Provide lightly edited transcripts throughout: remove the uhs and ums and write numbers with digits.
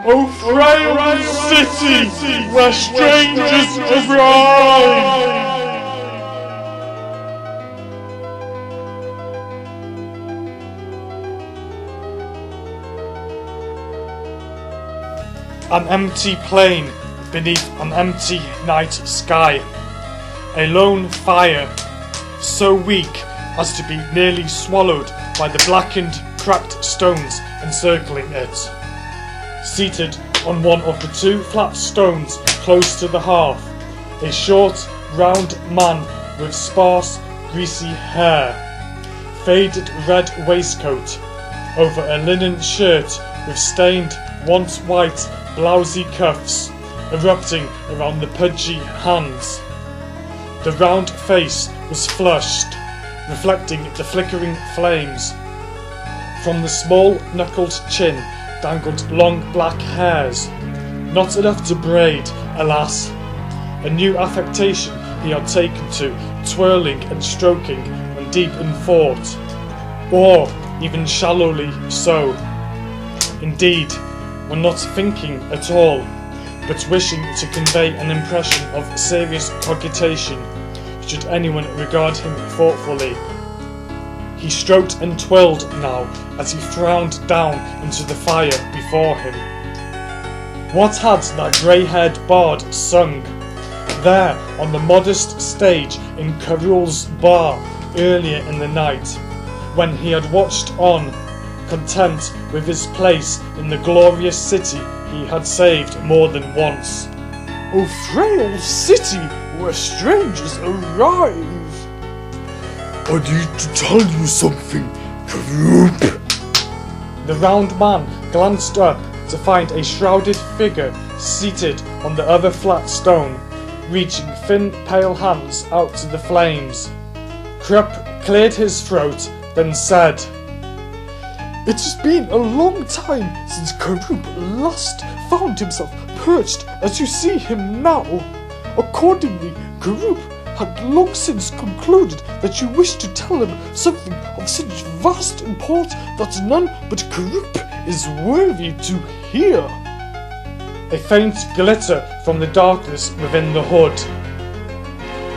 O frail city where strangers arrive! An empty plain beneath an empty night sky. A lone fire, so weak as to be nearly swallowed by the blackened, cracked stones encircling it. Seated on one of the two flat stones close to the hearth, a short, round man with sparse, greasy hair, faded red waistcoat over a linen shirt with stained, once white, blousy cuffs erupting around the pudgy hands. The round face was flushed, reflecting the flickering flames. From the small knuckled chin dangled long black hairs, not enough to braid, alas, a new affectation he had taken to twirling and stroking when deep in thought, or even shallowly so. Indeed, when not thinking at all, but wishing to convey an impression of serious cogitation, should anyone regard him thoughtfully. He stroked and twirled now as he frowned down into the fire before him. What had that grey-haired bard sung there on the modest stage in Carul's bar earlier in the night, when he had watched on, content with his place in the glorious city he had saved more than once? O frail city where strangers arrive! I need to tell you something, Karoop. The round man glanced up to find a shrouded figure seated on the other flat stone, reaching thin pale hands out to the flames. Krupp cleared his throat, then said, "It has been a long time since Karoop last found himself perched as you see him now. Accordingly, Karoop had long since concluded that you wished to tell him something of such vast import that none but Karoop is worthy to hear." A faint glitter from the darkness within the hood.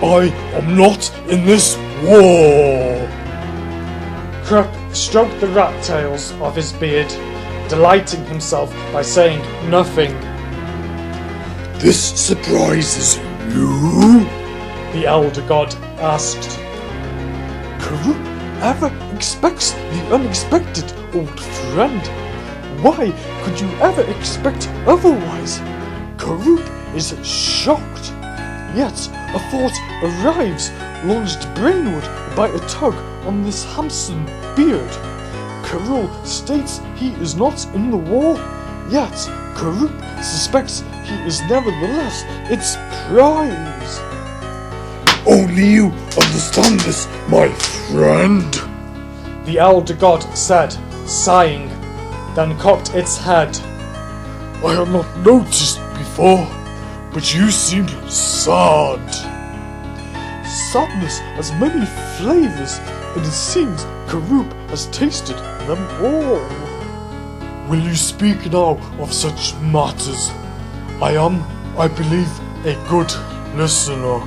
I am not in this war. Krupp stroked the rat tails of his beard, delighting himself by saying nothing. This surprises you? The elder god asked. Karoop ever expects the unexpected, old friend. Why could you ever expect otherwise? Karoop is shocked. Yet a thought arrives, launched brainward by a tug on this handsome beard. Karul states he is not in the war, yet Karoop suspects he is nevertheless its prize. Only you understand this, my friend. The elder god said, sighing, then cocked its head. I have not noticed before, but you seem sad. Sadness has many flavors, and it seems Karoop has tasted them all. Will you speak now of such matters? I am, I believe, a good listener.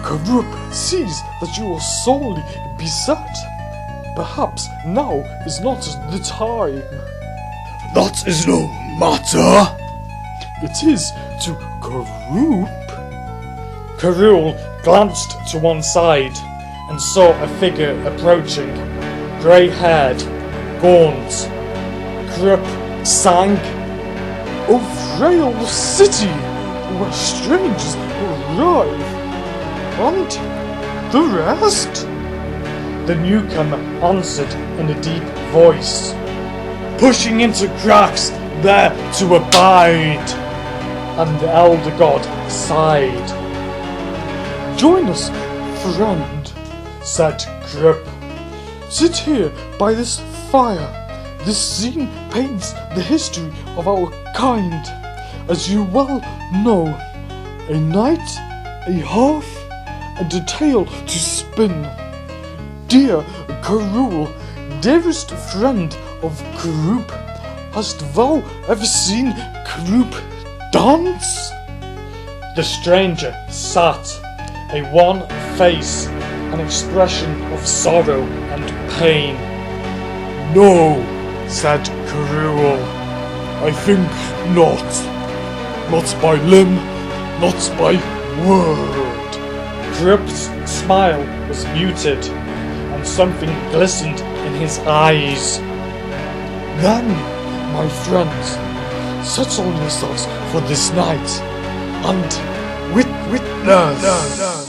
Karoop sees that you are sorely beset. Perhaps now is not the time. That is no matter. It is to Karoop. Karul glanced to one side and saw a figure approaching, grey-haired, gaunt. Krupp sang, "O frail city where strangers arrive, and the rest?" The newcomer answered in a deep voice, "Pushing into cracks there to abide." And the elder god sighed. "Join us, friend," said Krupp. "Sit here by this fire. This scene paints the history of our kind. As you well know, a night, a half, and a tale to spin. Dear Karul, dearest friend of Karoop, hast thou ever seen Karuk dance? The stranger sat, a wan face, an expression of sorrow and pain. No, said Karuk. I think not. Not by limb, not by word. Karuk's smile was muted, and something glistened in his eyes. Then, my friends, settle yourselves for this night, and witness.